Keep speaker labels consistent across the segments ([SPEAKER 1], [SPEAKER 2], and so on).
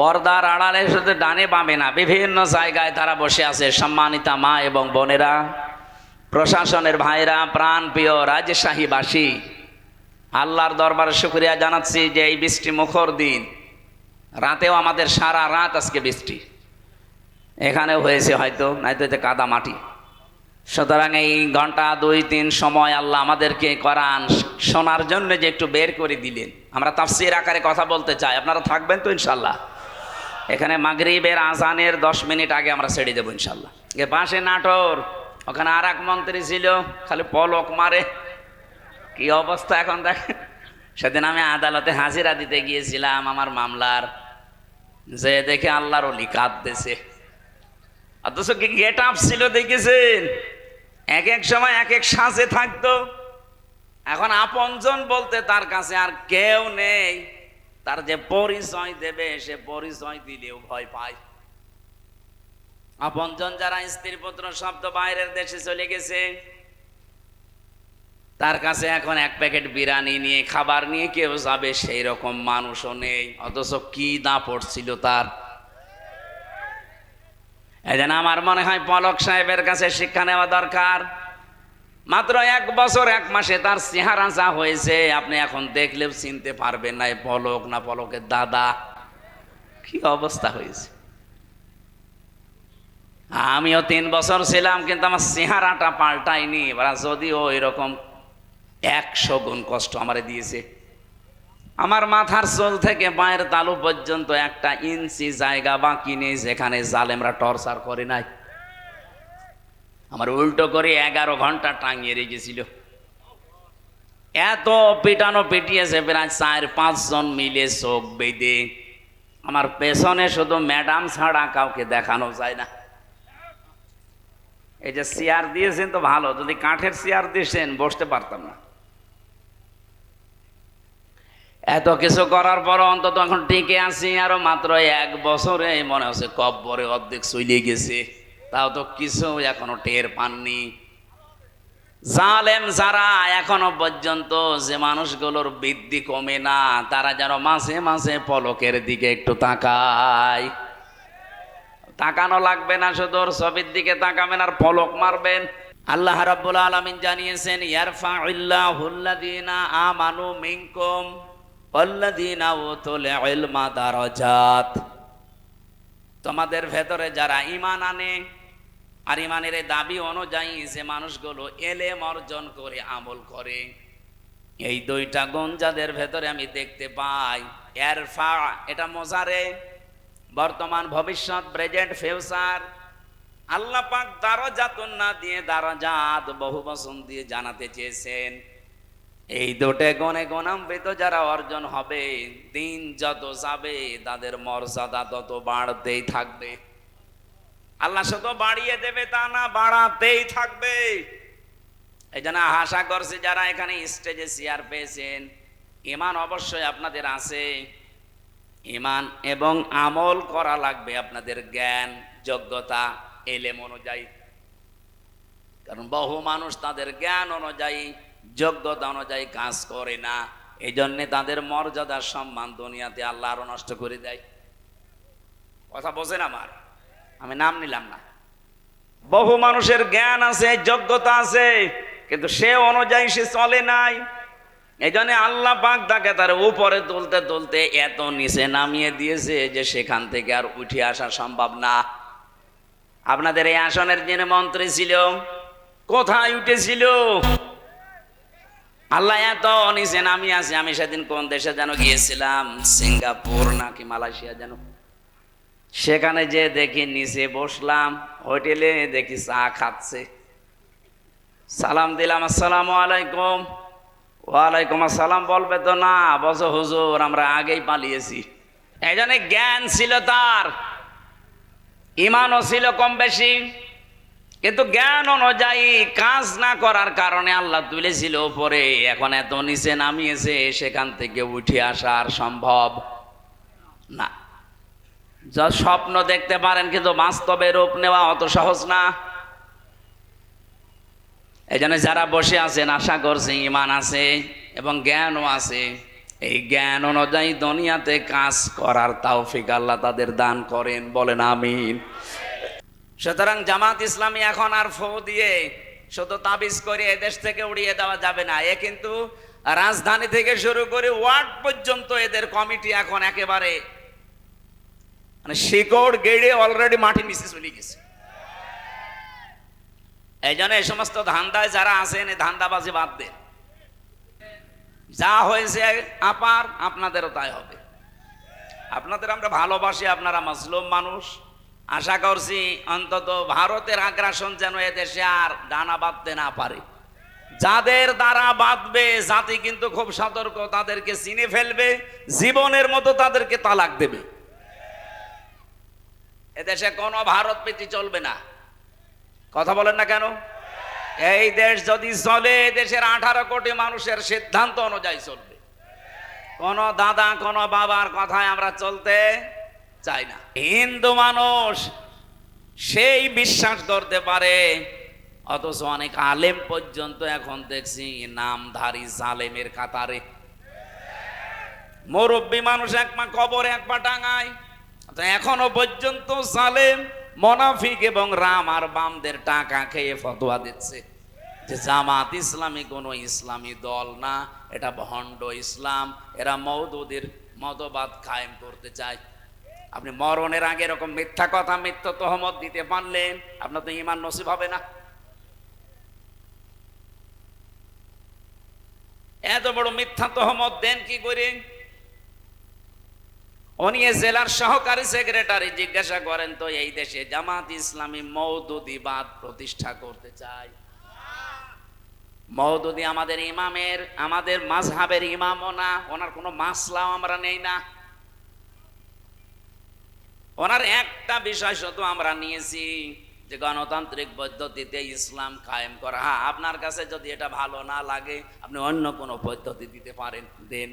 [SPEAKER 1] পর্দার আড়ালে শুধু ডানে বামে না, বিভিন্ন জায়গায় তারা বসে আছে। সম্মানিতা মা এবং বোনেরা, প্রশাসনের ভাইরা, প্রাণ প্রিয় রাজশাহীবাসী, আল্লাহর দরবারে শুকরিয়া জানাচ্ছি যে এই বৃষ্টি মুখর দিন, রাতেও আমাদের সারা রাত আজকে বৃষ্টি এখানেও হয়েছে, হয়তো নয়তো কাদা মাটি। সুতরাং এই ঘন্টা 2-3 সময় আল্লাহ আমাদেরকে কোরআন শোনার জন্য যে একটু বের করে দিলেন, আমরা তাফসীর আকারে কথা বলতে চাই। আপনারা থাকবেন তো ইনশাল্লাহ? এখানে মাগরিবের আজানের 10 মিনিট আগে আমরা ছেড়ে দেবো ইনশাল্লাহ। এ পাশে নাটোর, ওখানে আর এক মন্ত্রী ছিল, খালি পলক মারে, কি অবস্থা এখন দেখেন। সেদিন আমি আদালতে হাজিরা দিতে গিয়েছিলাম আমার মামলার, যে দেখে আল্লাহর ওলি কাঁদতেছে, অথচ কি গেট আপ ছিল দেখেছেন, এক এক সময় এক এক সাজে থাকতো। এখন আপনজন বলতে তার কাছে আর কেউ নেই, তার যে পরিচয় দেবে সে পরিচয় দিলেও ভয় পায়। আপনজন যারা স্ত্রী পুত্র সব তো বাইরের দেশে চলে গেছে, তার কাছে এখন এক প্যাকেট বিরিয়ানি নিয়ে খাবার নিয়ে কেউ যাবে সেই রকম মানুষও নেই, অথচ কি দাপট ছিল তার। এই জন্য আমার মনে হয় পলক সাহেবের কাছে শিক্ষা নেওয়া দরকার। মাত্র 1 বছর 1 মাসে তার চেহারা যা হয়েছে, আপনি এখন দেখলেও চিনতে পারবেন না পলক না পলকের দাদা। কি অবস্থা হয়েছে। আমিও 3 বছর ছিলাম, কিন্তু আমার চেহারাটা পাল্টায়নি। এবার যদিও এরকম 100 গুণ কষ্ট আমারে দিয়েছে। আমার মাথার চুল থেকে পায়ের তালু পর্যন্ত 1 ইঞ্চি জায়গা বাকি নেই যেখানে জালেমরা টর্চার করে নাই। আমার উল্টো করে 11 ঘন্টা টাঙিয়ে রেখেছিল। এত পিটানো পিটিয়েছে, প্রায় 4-5 জন মিলে চোখ বেঁধে। আমার পেছনে শুধু ম্যাডাম ছাড়া কাউকে দেখানো যায় না। এই যে চেয়ার দিয়েছেন তো ভালো, যদি কাঠের চেয়ার দিয়েছেন বসতে পারতাম না। এত কিছু করার পর অন্তত এখন টিকে আছি। আরো মাত্র 1 বছরে মনে হচ্ছে কব্বরে অর্ধেক চলে গেছে, তাও তো কিছু এখনো টের পাননি। জালেম যারা এখনো পর্যন্ত, যে মানুষগুলোর বৃদ্ধি কমে না, তারা যেন মাঝে মাঝে পলকের দিকে একটু তাকায়। তাকানো লাগবে না, শুধু ওর ছবির দিকে তাকাবেন আর পলক মারবেন। আল্লাহ রাব্বুল আলামিন জানিয়েছেন, ইয়ারফাউল্লাহুল্লাযীনা আমানু মিনকুম ওয়াল্লাযীনা উতুল ইলমা দারাজাত। তোমাদের ভেতরে যারা ঈমান আনে, আর ঈমানের দাবি অনুযায়ী যে মানুষগুলো এলেম অর্জন করে আমল করে, এই 2টা গুণ যাদের ভেতরে আমি দেখতে পাই। ইয়ারফা, এটা মোজারে, বর্তমান ভবিষ্যৎ, প্রেজেন্ট ফিউচার। আল্লাহ পাক দারাজাতুন না দিয়ে দারাজাত বহু বচন দিয়ে জানাতে চেয়েছেন। এই 2টে গুণে গুণান্বিত যারা অর্জন হবে, দিন যত যাবে তাদের মর্যাদা তত বাড়তেই থাকবে। আল্লাহ শুধু বাড়িয়ে দেবে তা না, বাড়াতেই থাকবে। এই জন্য আশা করছি যারা এখানে স্টেজে চেয়ার পেয়েছেন, ঈমান অবশ্যই আপনাদের আছে। ঈমান এবং আমল করা লাগবে আপনাদের জ্ঞান, যোগ্যতা, এলেম অনুযায়ী। কারণ বহু মানুষ তাদের জ্ঞান অনুযায়ী, যোগ্যতা অনুযায়ী কাজ করে না। এই জন্যে তাদের মর্যাদা, সম্মান দুনিয়াতে আল্লাহ আরো নষ্ট করে দেয়। কথা বোঝেন আমার? আমি নাম নিলাম না। বহু মানুষের জ্ঞান আছে, যোগ্যতা আছে, কিন্তু সে অনুযায়ী সে চলে নাই। এই জন্য আল্লাহ পাক তাকে তার উপরে তুলতে তুলতে এত নিচে নামিয়ে দিয়েছে যে সেখান থেকে আর উঠে আসা সম্ভব না। আপনাদের এই আসনের যিনি মন্ত্রী ছিল, কোথায় উঠেছিল? আল্লাহ এত নিচে নামিয়ে আছে। আমি সেদিন কোন দেশে যেন গিয়েছিলাম, সিঙ্গাপুর নাকি মালয়েশিয়া যেন, সেখানে যে দেখি নিচে বসলাম, হোটেলে দেখি চা খাচ্ছে। সালাম দিলাম, আসসালামু আলাইকুম। ওয়ালাইকুম আসসালাম বলবে তো না, বলছো হুজুর আমরা আগেই পালিয়েছি। এই জন্য জ্ঞান ছিল তার, ঈমানও ছিল কম বেশি, কিন্তু জ্ঞান অনুযায়ী কাজ না করার কারণে আল্লাহ তুলেছিল উপরে। এখন এত নিচে নামিয়েছে, সেখান থেকে উঠে আসা আর সম্ভব না। যা স্বপ্ন দেখতে পারেন, কিন্তু বাস্তবে রূপ নেওয়া অত সহজ না। এই জন্য যারা বসে আছেন, আশা করছি ঈমান আছে এবং জ্ঞানও আছে। এই জ্ঞান অনুযায়ী দুনিয়াতে কাজ করার তৌফিক আল্লাহ তাদের দান করেন, বলেন আমিন। সুতরাং জামাত ইসলামী এখন আর ফু দিয়ে শুধু তাবিজ করে এদেশ থেকে উড়িয়ে দেওয়া যাবে না। এ কিন্তু রাজধানী থেকে শুরু করে ওয়ার্ড পর্যন্ত এদের কমিটি এখন একেবারে মানে শিকড় গেড়ে অলরেডি মাটি নিচে চলে গেছে। এই জন্য এই সমস্ত ধান্দায় যারা আছেন এই ধান্দাবাজি বাদ দেন। যা হয়েছে আপার আপনাদেরও তাই হবে। আপনাদের আমরা ভালোবাসি, আপনারা মাজলুম মানুষ। আশা করছি অন্তত ভারতের আগ্রাসন যেন এদেশে আর ডানা বাঁধতে না পারে। যাদের দ্বারা বাঁধবে জাতি কিন্তু খুব সতর্ক, তাদেরকে চিনে ফেলবে, জীবনের মতো তাদেরকে তালাক দেবে। এদেশে কোনো ভারত প্রীতি চলবে না। কথা বলেন না কেন? এই দেশ যদি চলে, দেশের 18 কোটি মানুষের সিদ্ধান্ত অনুযায়ী চলবে। কোন দাদা কোন বাবার কথায় আমরা চলতে চাই না। হিন্দু মানুষ সেই বিশ্বাস করতে পারে, অথচ অনেক আলেম পর্যন্ত এখন দেখছি নামধারী জালেমের কাতারে। মুরব্বী মানুষ এক পা কবরে এক পা টাঙায়, এখনো পর্যন্ত জালেম মুনাফিক এবং রাম আর বামদের টাকা খেয়ে ফতোয়া দিচ্ছে যে জামাত ইসলামী কোনো ইসলামী দল না, এটা ভণ্ড ইসলাম, এরা মওদুদির মতবাদ কায়েম করতে চায়। আপনি মরণের আগে এরকম মিথ্যা কথা, মিথ্যা তহমত দিতে পারলেন, আপনার তো ঈমান নসিব হবে না। এত বড় মিথ্যা তহমত দেন কি করে? উনি জেলার সহকারী সেক্রেটারি, জিজ্ঞাসা করেন তো এই দেশে জামাত ইসলামী মওদুদিবাদ প্রতিষ্ঠা করতে চায়। মওদুদি আমাদের ইমামের, আমাদের মাযহাবের ইমামও না, ওনার কোনো মাসলাও আমরা নেই না। ওনার একটা বিষয় শুধু আমরা নিয়েছি যে গণতান্ত্রিক পদ্ধতিতে ইসলাম কায়েম করা। হ্যাঁ, আপনার কাছে যদি এটা ভালো না লাগে আপনি অন্য কোনো পদ্ধতি দিতে পারেন, দেন।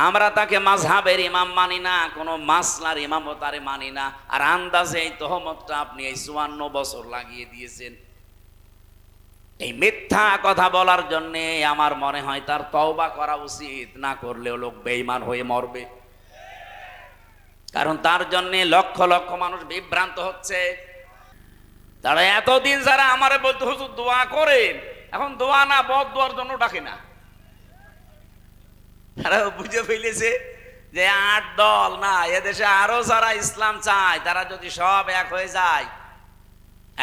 [SPEAKER 1] আমরা তাকে মাযহাবের ইমাম মানি না, কোনো মাসলার ইমামও তারে মানি না। আর আন্দাজে এই তহমতটা আপনি এই 54 বছর লাগিয়ে দিয়েছেন। এই মিথ্যা কথা বলার জন্য আমার মনে হয় তার তওবা করা উচিত, না করলেও লোক বেঈমান হয়ে মরবে। কারণ তার জন্য লক্ষ লক্ষ মানুষ বিভ্রান্ত হচ্ছে। তারা এতদিন যারা আমারে বলতে হুজুর দোয়া করেন, এখন দোয়া না বদদোয়ার জন্য ডাকে না। তারা বুঝে ফেলেছে যে 8 দল না, এদেশে আরো যারা ইসলাম চায় তারা যদি সব এক হয়ে যায়,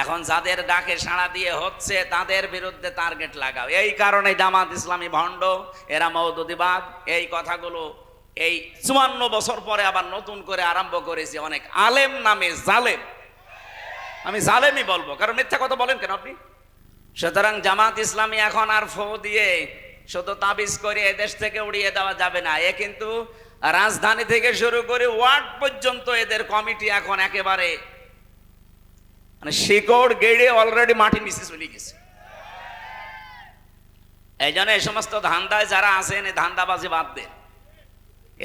[SPEAKER 1] এখন যাদের ডাকে সাড়া দিয়ে হচ্ছে তাদের বিরুদ্ধে টার্গেট লাগাও। এই কারণে জামাত ইসলামী ভণ্ড, এরা মওদুদিবাদ, এই কথাগুলো এই 54 বছর পরে আবার নতুন করে আরম্ভ করেছে অনেক আলেম নামে জালেম। আমি জালেমই বলবো, কারণ মিথ্যা কথা বলেন কেন আপনি? সুতরাং জামাত ইসলামী এখন আর ফু দিয়ে শুধু তাবিজ করে এদেশ থেকে উড়িয়ে দেওয়া যাবে না। এ কিন্তু রাজধানী থেকে শুরু করে ওয়ার্ড পর্যন্ত এদের কমিটি এখন একেবারে মানে শিকড় গেড়ে অলরেডি মাটি নিচে চলে গেছে। এই জন্য এই সমস্ত ধান্দায় যারা আছেন এই ধান্দাবাজি বাদ দেন।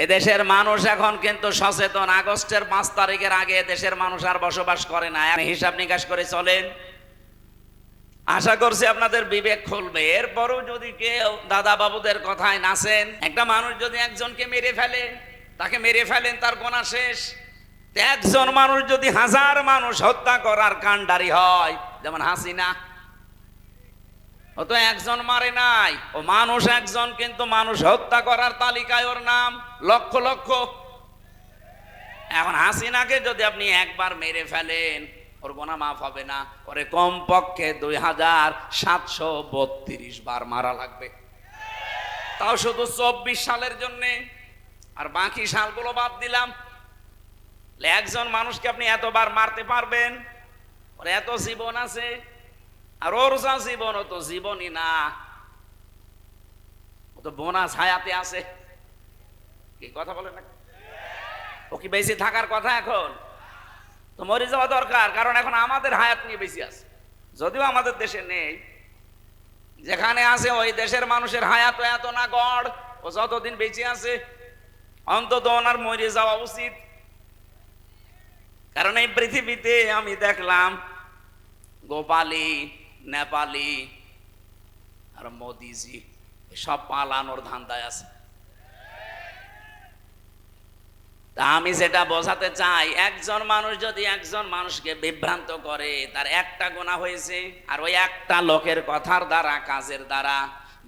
[SPEAKER 1] এদেশের মানুষ এখন কিন্তু সচেতন। আগস্টের 5 তারিখের আগে দেশের মানুষ আর বসবাস করে না। হিসাব নিকাশ করে চলেন, আশা করছি আপনাদের বিবেক খুলবে। এরপরও যদি কেউ দাদা বাবুদের কথায় নাচেন, একটা মানুষ যদি একজনকে মেরে ফেলে, তাকে মেরে ফেলেন, তার গোনা শেষ। একজন মানুষ যদি 1000 মানুষ হত্যা করার কাণ্ডারি হয়, যেমন হাসিনা, ও তো একজন মারে নাই, ও মানুষ একজন, কিন্তু মানুষ হত্যা করার তালিকায় ওর নাম লক্ষ লক্ষ। এখন হাসিনাকে যদি আপনি একবার মেরে ফেলেন, ওর গোনা মাফ হবে না, ওরে কমপক্ষে 2732 বার মারা লাগবে। তাও শুধু 24 সালের জন্যে, আর বাকি সালগুলো বাদ দিলাম। একজন মানুষকে আপনি এতবার মারতে পারবেন? ওর এত জীবন আছে, আর ওর যা জীবন ও তো জীবনই না, ও তো বোনাস হায়াতে আছে। কি কথা বলেন না? ও কি বেঁচে থাকার কথা? এখন তো মরে যাওয়া দরকার, কারণ এখন আমাদের হায়াত নিয়ে বেশি আছে। যদিও আমাদের দেশে নেই, যেখানে আছে ওই দেশের মানুষের হায়াত এত না গড়, ও যতদিন বেঁচে আছে অন্তত ওনার মরে যাওয়া উচিত। কারণ এই পৃথিবীতে আমি দেখলাম গোপালী, নেপালি আর মোদিজি সব পালানোর ধান্দায় আছে। তা আমি যেটা বোঝাতে চাই, একজন মানুষ যদি একজন মানুষকে বিভ্রান্ত করে, তার একটা গুনাহ হয়েছে। আর ওই একটা লোকের কথার দ্বারা, কাজের দ্বারা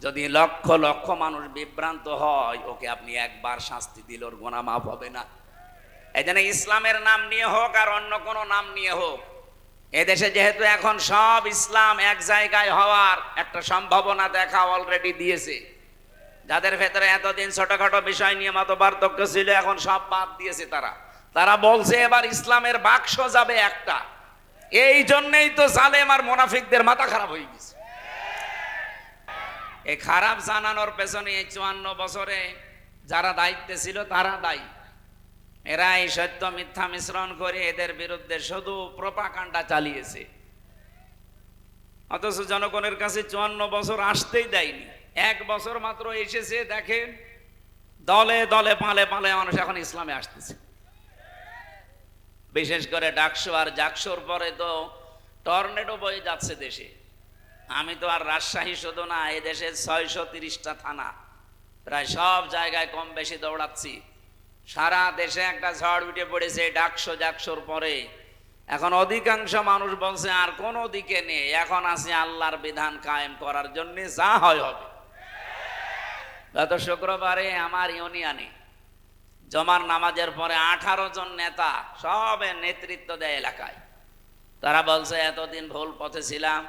[SPEAKER 1] যদি লক্ষ লক্ষ মানুষ বিভ্রান্ত হয়, ওকে আপনি একবার শাস্তি দিলে ওর গুনাহ মাফ হবে না। এই জন্য ইসলামের নাম নিয়ে হোক আর অন্য কোনো নাম নিয়ে হোক, এদেশে যেহেতু এখন সব ইসলাম এক জায়গায় হওয়ার একটা সম্ভাবনা দেখা অলরেডি দিয়েছে। যাদের ভেতরে এতদিন ছোটখাটো বিষয় নিয়ে মত পার্থক্য ছিল, এখন সব বাদ দিয়েছে। তারা বলছে এবার ইসলামের বাক্স যাবে একটা। এই জন্যই তো জালেম আর মুনাফিকদের মাথা খারাপ হয়ে গেছে। এই খারাপ জানানোর পেছনে এই 54 বছরে যারা দায়িত্বে ছিল তারা দায়ী। এরা এই সত্য মিথ্যা মিশ্রণ করে এদের বিরুদ্ধে শুধু প্রোপাগান্ডা চালিয়েছে, অথচ জনগণের কাছে 54 বছর আসতেই দেয়নি। 1 বছর মাত্র এসেছে, দেখেন দলে দলে পালে পালে মানুষ এখন ইসলামে আসতেছে। বিশেষ করে ডাকসু আর জাকসুর পরে তো টর্নেডো বয়ে যাচ্ছে দেশে। আমি তো আর রাজশাহী শুধু না, এই দেশের 630টা থানা, প্রায় সব জায়গায় কম বেশি দৌড়াচ্ছি। সারা দেশে একটা ঝড় উঠে পড়েছে ডাকসু জাকসুর পরে। এখন অধিকাংশ মানুষ বলছে আর কোনো দিকে নেই, এখন আছে আল্লাহর বিধান কায়েম করার জন্য, যা হয় হবে। গত শুক্রবারে আমার ইউনিয়নে জমার নামাজের পরে 18 জন নেতা সবে নেতৃত্ব দেয় এলাকায়। তারা বলছে এতদিন ভুল পথে ছিলাম,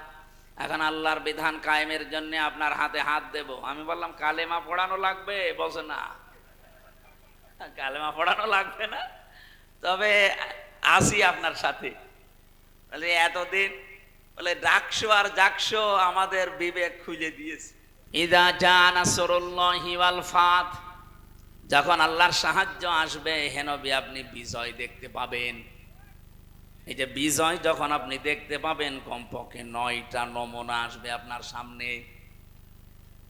[SPEAKER 1] এখন আল্লাহর বিধান কায়েমের জন্য আপনার হাতে হাত দেব। আমি বললাম কালেমা পড়ানো লাগবে? বলছে না, কালেমা পড়ানো লাগবে না, তবে আসি আপনার সাথে। বলে এতদিন বলে ডাকসু আর জাকসু আমাদের বিবেক খুলে দিয়েছে। ইদা জা নাসরুল্লাহি ওয়াল ফাত, যখন আল্লাহর সাহায্য আসবে হে নবী আপনি বিজয় দেখতে পাবেন। এই যে বিজয় যখন আপনি দেখতে পাবেন, কমপক্ষে 9টা নমুনা আসবে আপনার সামনে।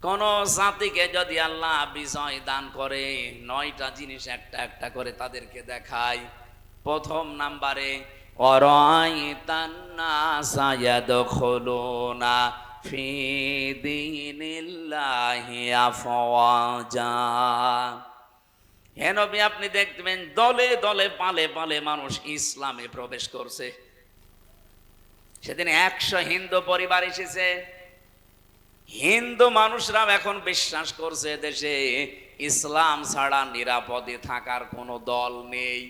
[SPEAKER 1] কোন জাতিকে যদি আল্লাহ বিজয় দান করে, 9টা জিনিস একটা একটা করে তাদেরকে দেখায়। প্রথম নাম্বারে অরাইতান নাসা ইয়াদখুলুনা ফি দীনিল্লাহি আফওয়াজা, হে নবী আপনি দেখবেন দলে দলে পালে পালে মানুষ ইসলামে প্রবেশ করছে। সেদিন 100 হিন্দু পরিবার এসেছে। হিন্দু মানুষরাও এখন বিশ্বাস করছে দেশে ইসলাম ছাড়া নিরাপদে থাকার কোনো দল নেই।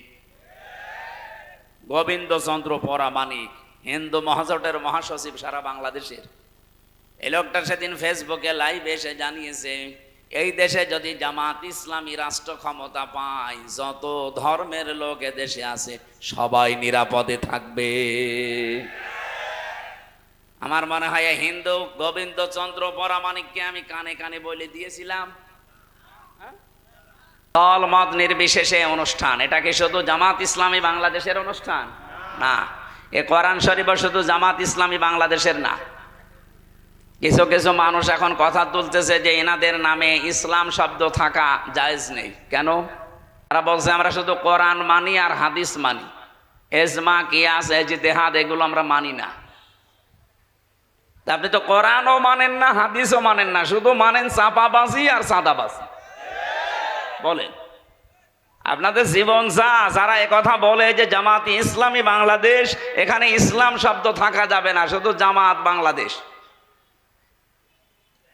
[SPEAKER 1] গোবিন্দচন্দ্র পরামানিক, হিন্দু মহাজোটের মহাসচিব সারা বাংলাদেশের, এই লোকটা সেদিন ফেসবুকে লাইভে এসে জানিয়েছে এই দেশে যদি জামাত ইসলামী রাষ্ট্র ক্ষমতা পায়, যত ধর্মের লোক এদেশে আছে সবাই নিরাপদে থাকবে। আমার মনে হয় হিন্দু গোবিন্দচন্দ্র পরামানিককে আমি কানে কানে বলে দিয়েছিলাম, দল মত নির্বিশেষে অনুষ্ঠান। এটা কি শুধু জামাত ইসলামী বাংলাদেশের অনুষ্ঠান? না, এ কোরআন শরীফ শুধু জামাত ইসলামী বাংলাদেশের না। কিছু কিছু মানুষ এখন কথা তুলতেছে যে এনাদের নামে ইসলাম শব্দ থাকা জায়েজ নেই। কেন? তারা বলছে আমরা শুধু কোরআন মানি আর হাদিস মানি, এজমা কিয়াস ইজতিহাদ এগুলো আমরা মানি না। আপনি তো কোরআনও মানেন না, হাদিসও মানেন না, শুধু মানেন চাপাবাজি আর সাদাবাজি। বলেন আপনাদের জীবন যারা একথা বলে যে জামাত ইসলামী বাংলাদেশ, এখানে ইসলাম শব্দ থাকা যাবে না, শুধু জামাত বাংলাদেশ।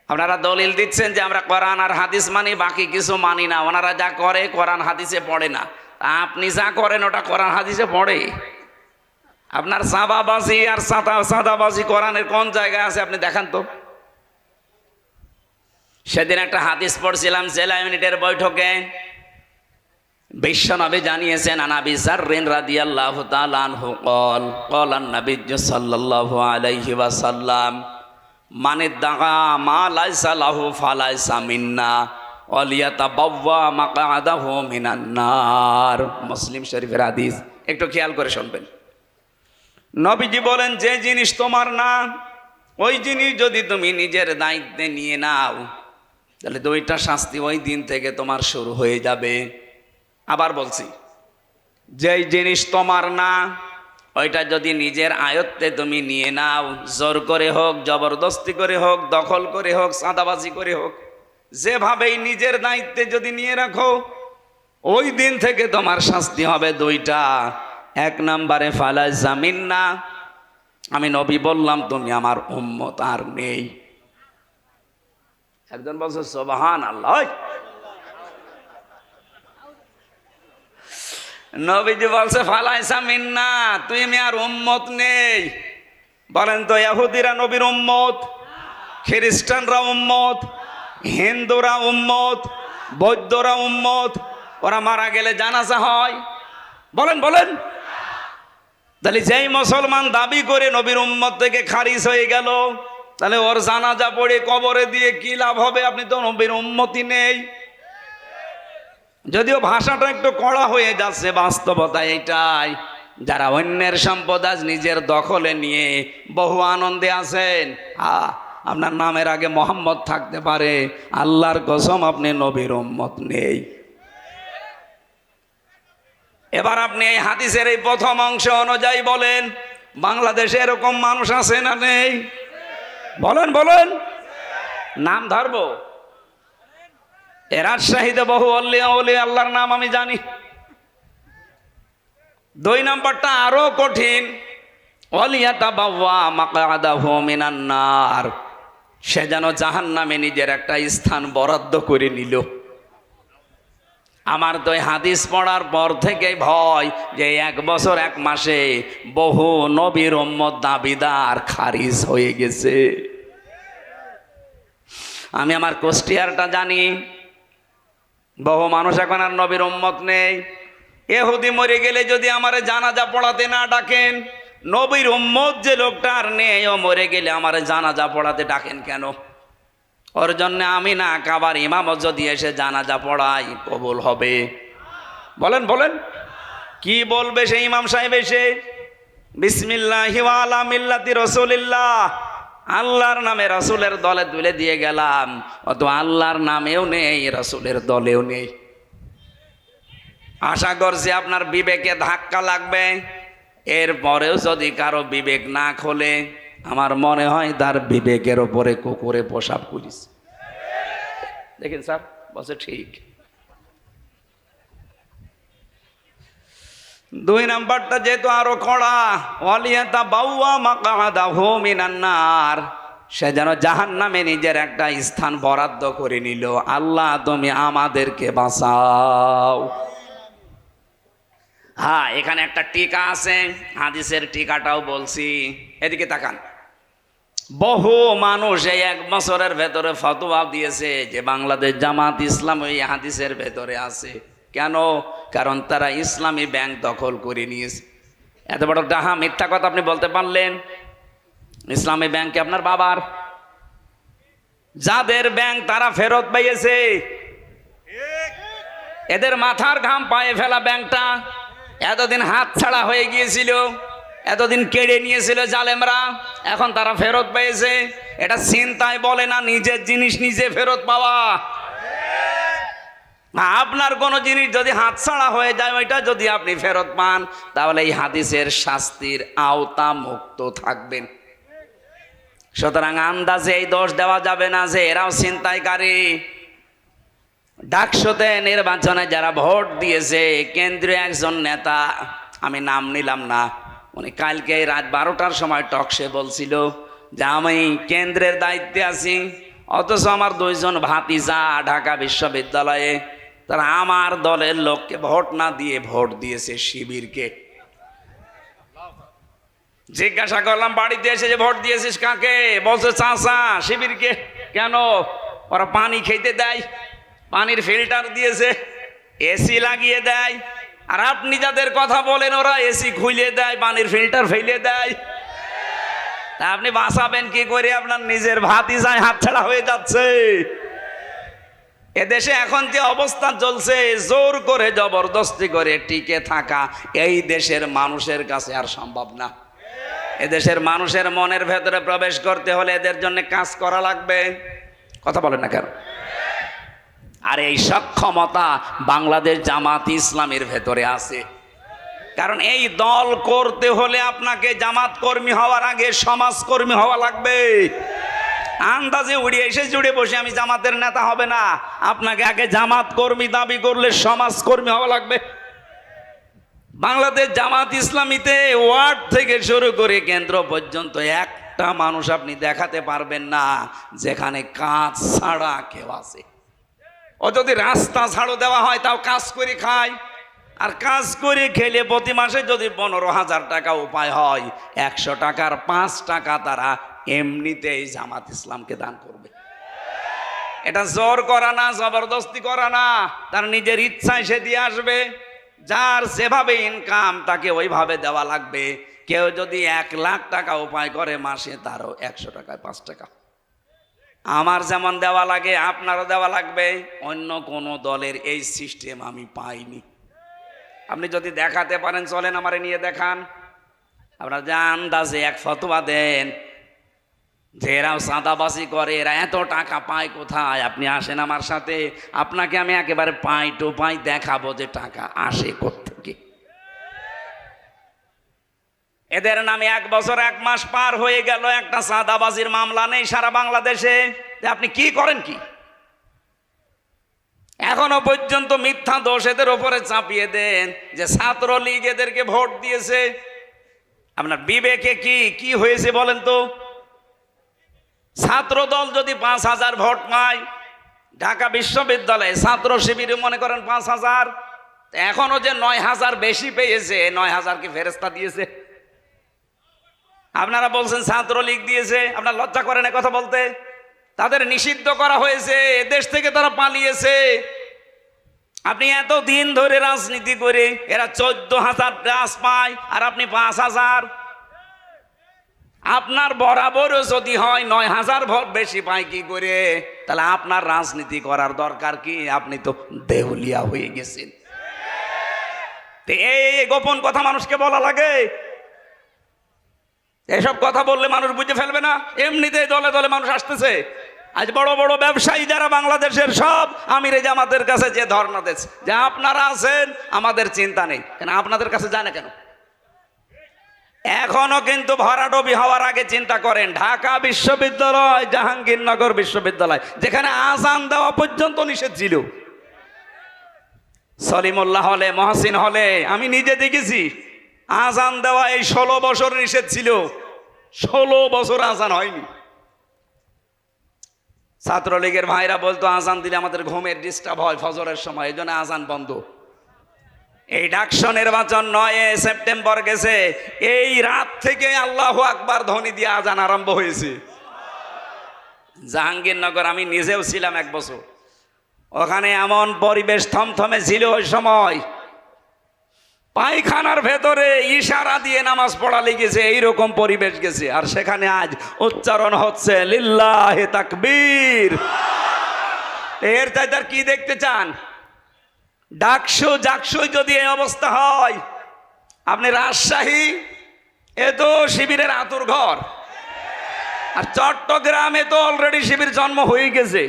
[SPEAKER 1] আপনারা দলিল দিচ্ছেন যে আমরা কোরআন আর হাদিস মানি, বাকি কিছু মানি না। ওনারা যা করে কোরআন হাদিসে পড়ে না, আপনি যা করেন ওটা কোরআন হাদিসে পড়ে। আপনার চাঁদাবাজি আর সাদাবাজি কোরআনের কোন জায়গায় আছে আপনি দেখান তো। সেদিন একটা হাদিস পড়ছিলাম জেলা ইউনিটের বৈঠকে, বিশ্বনবী জানিয়েছেন আনাবি যাররিন রাদিয়াল্লাহু তাআলা আনহু ক্বালান নবী সাল্লাল্লাহু আলাইহি ওয়াসাল্লাম মানে দাগা মা লাইসা লাহু ফালাইসা মিন্না ওয়ালিয়াতাবাওয়া মাকআদাহু মিনান নার। মুসলিম শরীফের হাদিস, একটু খেয়াল করে শুনবেন। নবীজি বলেন যে জিনিস তোমার না, ওই জিনিস যদি তুমি নিজের দায়িত্বে নিয়ে নাও, তাহলে 2টা শাস্তি ওই দিন থেকে তোমার শুরু হয়ে যাবে। আবার বলছি, যেই জিনিস তোমার না ওইটা যদি নিজের আয়ত্তে তুমি নিয়ে নাও, জোর করে হোক, জবরদস্তি করে হোক, দখল করে হোক, চাঁদাবাজি করে হোক, যেভাবেই নিজের দায়িত্বে যদি নিয়ে রাখো, ওই দিন থেকে তোমার শাস্তি হবে দুইটা। এক নম্বরে ফালা জামিন না, আমি নবী বললাম তুমি আমার উম্মত আর নেই। একজন বলছে সুবহানাল্লাহ। নবীজি বলছে ফালাইসা মিন্না, তুমি আর উম্মত নেই। বলেন তো ইহুদিরা নবীর উম্মত, খ্রিস্টানরা উম্মত, হিন্দুরা উম্মত, বৌদ্ধরা উম্মত। ওরা মারা গেলে জানাজা হয়? বলেন বলেন। তাহলে যেই মুসলমান দাবি করে নবীর উম্মত থেকে খারিজ হয়ে গেল, তাহলে ওর জানাজা পড়ে কবরে দিয়ে কি লাভ হবে? আপনি তো নবীর উম্মতই নেই। যদিও ভাষাটা একটু কড়া হয়ে যাচ্ছে, বাস্তবতা এটাই। যারা অন্যের সম্পদ আজ নিজের দখলে নিয়ে বহু আনন্দে আছেন, আপনার নামের আগে মোহাম্মদ থাকতে পারে, আল্লাহর কসম আপনি নবীর উম্মত নেই। এবার আপনি এই হাদিসের এই প্রথম অংশ অনুযায়ী বলেন, বাংলাদেশে এরকম মানুষ আছে না নেই? বলেন বলেন, নাম ধরবো। এ রাজশাহীতে বহু অলিয়া আল্লাহর নাম আমি জানি। দুই নম্বরটা আরো কঠিন, ওয়ালিয়াতাবাওয়া মাকআদাহু মিনান নার, সে যেন জাহান্নামে নিজের একটা স্থান বরাদ্দ করে নিল। আমার তো হাদিস পড়ার পর থেকে ভয় যে 1 বছর 1 মাসে বহু নবীর উম্মত দাবিদার খারিজ হয়ে গেছে। আমি আমার কুষ্টিয়ারটা জানি, বহু মানুষ এখন আর নবীর উম্মত নেই। ইহুদি মরে গেলে যদি আমারে জানাজা পড়াতে না ডাকেন, নবীর উম্মত যে লোকটা আর নেই, ও মরে গেলে আমারে জানাজা পড়াতে ডাকেন কেন? ওর জন্য আমি না কাবার ইমামত যদি এসে জানাজা পড়াই, কবুল হবে? বলেন বলেন, কি বলবে সেই ইমাম সাহেব এসে? বিসমিল্লাহি ওয়া আলা মিল্লাতি রাসূলিল্লাহ, আল্লাহর নামে রাসূলের দলে তুলে দিয়ে গেলাম। অত আল্লাহর নামেও নেই, রাসূলের দলেও নেই। আশা করছি আপনার বিবেকে ধাক্কা লাগবে। এরপরেও যদি কারো বিবেক না খোলে, আমার মনে হয় তার বিবেকের ওপরে কুকুরে পেশাব করিস। দেখেন স্যার বলছে ঠিক। 2 নাম্বারটা যেহেতু আরো কড়া, ওয়ালিয়াতাবাওয়া মাকআদাহু মিনান নার, সে যেন জাহান্নামে নিজের একটা স্থান বরাদ্দ করে নিল। আল্লাহ তুমি আমাদেরকে বাঁচাও। হ্যাঁ, এখানে একটা টিকা আছে, হাদিসের টিকাটাও বলছি, এদিকে তাকান। বহু মানুষ এই 1 বছরের ভেতরে ফতোয়া দিয়েছে যে বাংলাদেশ জামাত ইসলাম ওই হাদিসের ভেতরে আছে। কেন? কারণ তারা ইসলামী ব্যাংক দখল করে নিয়েছে। এত বড় ডাহা মিথ্যা কথা আপনি বলতে পারলেন? ইসলামী ব্যাংকে আপনার বাবার, যাদের ব্যাংক তারা ফেরত পেয়েছে, এদের মাথার ঘাম পায়ে ফেলা ব্যাংকটা এতদিন হাত ছাড়া হয়ে গিয়েছিল, এতদিন কেড়ে নিয়েছিল জালেমরা, এখন তারা ফেরত পেয়েছে। এটা চিন্তায় বলে না নিজের জিনিস নিজে ফেরত পাওয়া। আপনার কোনো জিনিস যদি হাতছাড়া হয়ে যায়, ওইটা যদি আপনি ফেরত পান, তাহলে এই হাদিসের শাস্তির আওতা মুক্ত থাকবেন। সুতরাং আন্দাজে এই দোষ দেওয়া যাবে না যে এরাও ছিনতাইকারী। ডাকসুতে নির্বাচনে যারা ভোট দিয়েছে, কেন্দ্রীয় একজন নেতা, আমি নাম নিলাম না, উনি কালকে রাত 12টার সময় টকশে বলছিল যে আমি কেন্দ্রের দায়িত্বে আছি, অথচ আমার 2 জন ভাতিজা ঢাকা বিশ্ববিদ্যালয়ে, তারা আমার দলের লোককে ভোট না দিয়ে ভোট দিয়েছে শিবিরকে। জিজ্ঞাসা করলাম বাড়িতে এসে যে ভোট দিয়েছিস কাকে? বলছে চাচা শিবিরকে। কেন? ওরা পানি খেতে দেয়, পানির ফিল্টার দিয়েছে, এসি লাগিয়ে দেয়। আর আপনি যাদের কথা বলেন ওরা এসি খুলে দেয়, পানির ফিল্টার ফেলে দেয়। তা আপনি বাঁচাবেন কি করে? আপনার নিজের ভাতিজায় হাতছাড়া হয়ে যাচ্ছে। এদেশে এখন যে অবস্থা চলছে, জোর করে জবরদস্তি করে টিকে থাকা এই দেশের মানুষের কাছে আর সম্ভব না। এদেশের মানুষের মনের ভেতরে প্রবেশ করতে হলে এদের জন্য কাজ করা লাগবে। কথা বলেন না কেন? আর এই সক্ষমতা বাংলাদেশ জামাত ইসলামের ভেতরে আছে। কারণ এই দল করতে হলে আপনাকে জামাত কর্মী হওয়ার আগে সমাজকর্মী হওয়া লাগবে। আন্দাজে উড়িয়ে এসে জুড়ে বসে আমি জামাতের নেতা হবে না। আপনাকে আগে জামাত কর্মী দাবি করলে সমাজ কর্মী হওয়া লাগবে। বাংলাদেশ জামাত ইসলামীতে ওয়ার্ড থেকে শুরু করে কেন্দ্র পর্যন্ত একটা মানুষ আপনি দেখাতে পারবেন না যেখানে কাজ ছাড়া কেউ আছে। ও যদি রাস্তা ছাড়ো দেওয়া হয় তাও কাজ করে খায়, আর কাজ করে খেলে প্রতি মাসে যদি 15,000 টাকা উপায় হয়, 100 টাকার 5 টাকা তারা এমনিতেই জামাত ইসলামকে দান করবে। এটা জোর করা না, জবরদস্তি করা না, তার নিজের ইচ্ছায় সে দিয়ে আসবে। যার যেভাবে ইনকাম তাকে ওইভাবে দেওয়া লাগবে। কেউ যদি 1 লাখ টাকা উপায় করে মাসে, তারও 100 টাকায় 5 টাকা। আমার যেমন দেওয়া লাগে আপনারও দেওয়া লাগবে। অন্য কোনো দলের এই সিস্টেম আমি পাইনি। আপনি যদি দেখাতে পারেন চলেন আমারে নিয়ে দেখান। আপনারা যে আন্দাজে এক ফতোয়া দেন যে এরাও চাঁদাবাজি করে, এরা এত টাকা পায় কোথায়, আপনি আসেন আমার সাথে, আপনাকে আমি একেবারে পাই টু পাই দেখাবো যে টাকা আসে কোত্থেকে। এদের নামে 1 বছর 1 মাস পার হয়ে গেল, একটা চাঁদাবাজির মামলা নেই সারা বাংলাদেশে। আপনি কি করেন কি? এখনো পর্যন্ত মিথ্যা দোষ এদের ওপরে চাপিয়ে দেন যে ছাত্রলীগ এদেরকে ভোট দিয়েছে। আপনার বিবেকে কি হয়েছে বলেন তো? ছাত্র দল যদি 5,000 ভোট পায়, ঢাকা বিশ্ববিদ্যালয়ে ছাত্র শিবিরে মনে করেন 5,000, এখনো যে 9,000 বেশি পেয়েছে, 9,000 কি ফেরেস্তা দিয়েছে? আপনারা বলছেন ছাত্রলীগ দিয়েছে, আপনার লজ্জা করেন কথা বলতে? তাদের নিষিদ্ধ করা হয়েছে, দেশ থেকে তারা পালিয়েছে। আপনি এত দিন ধরে রাজনীতি করে এরা 14,000 প্লাস পায়, আর আপনি 5,000। আপনার বরাবরও যদি হয় 9,000 ভোট বেশি পায় কি করে, তাহলে আপনার রাজনীতি করার দরকার কি? আপনি তো দেউলিয়া হয়ে গেছেন। এই গোপন কথা মানুষকে বলা লাগে? এসব কথা বললে মানুষ বুঝে ফেলবে না? এমনিতেই দলে দলে মানুষ আসতেছে। আজ বড় বড় ব্যবসায়ী যারা বাংলাদেশের, সব আমিরে জামাতের কাছে যে ধর্ণা দিচ্ছে যে আপনারা আছেন, আমাদের চিন্তা নেই। কেন আপনাদের কাছে যায় না কেন? এখনো কিন্তু ভরাডুবি হওয়ার আগে চিন্তা করেন। ঢাকা বিশ্ববিদ্যালয়, জাহাঙ্গীরনগর বিশ্ববিদ্যালয়, যেখানে আজান দেওয়া পর্যন্ত নিষেধ ছিল, সলিমুল্লাহ হলে, মহসিন হলে আমি নিজে দেখেছি আজান দেওয়া এই 16 বছর নিষেধ ছিল। 16 বছর আজান হয়নি। ছাত্রলীগের ভাইরা বলতো আজান দিলে আমাদের ঘুমের ডিস্টার্ব হয় ফজরের সময়, এই জন্য আজান বন্ধ। এই ডাকসু নির্বাচন 9 সেপ্টেম্বর গেছে, এই রাত থেকে আল্লাহু আকবার ধ্বনি দিয়ে আজান আরম্ভ হয়েছে। জাহাঙ্গীরনগর আমি নিজেও ছিলাম 1 বছর, ওখানে এমন পরিবেশ থমথমে ছিল ওই সময়, পায়খানার ভেতরে ইশারা দিয়ে নামাজ পড়া লেগেছে, এইরকম পরিবেশ গেছে। আর সেখানে আজ উচ্চারণ হচ্ছে লিল্লাহে তাকবীর। এর চাইতে আর কি দেখতে চান? ডাকসু জাকসুই যদি এই অবস্থা হয়, আপনি রাজশাহী এ তো শিবিরের আতুর ঘর, আর চট্টগ্রামে তো অলরেডি শিবির জন্ম হয়ে গেছে,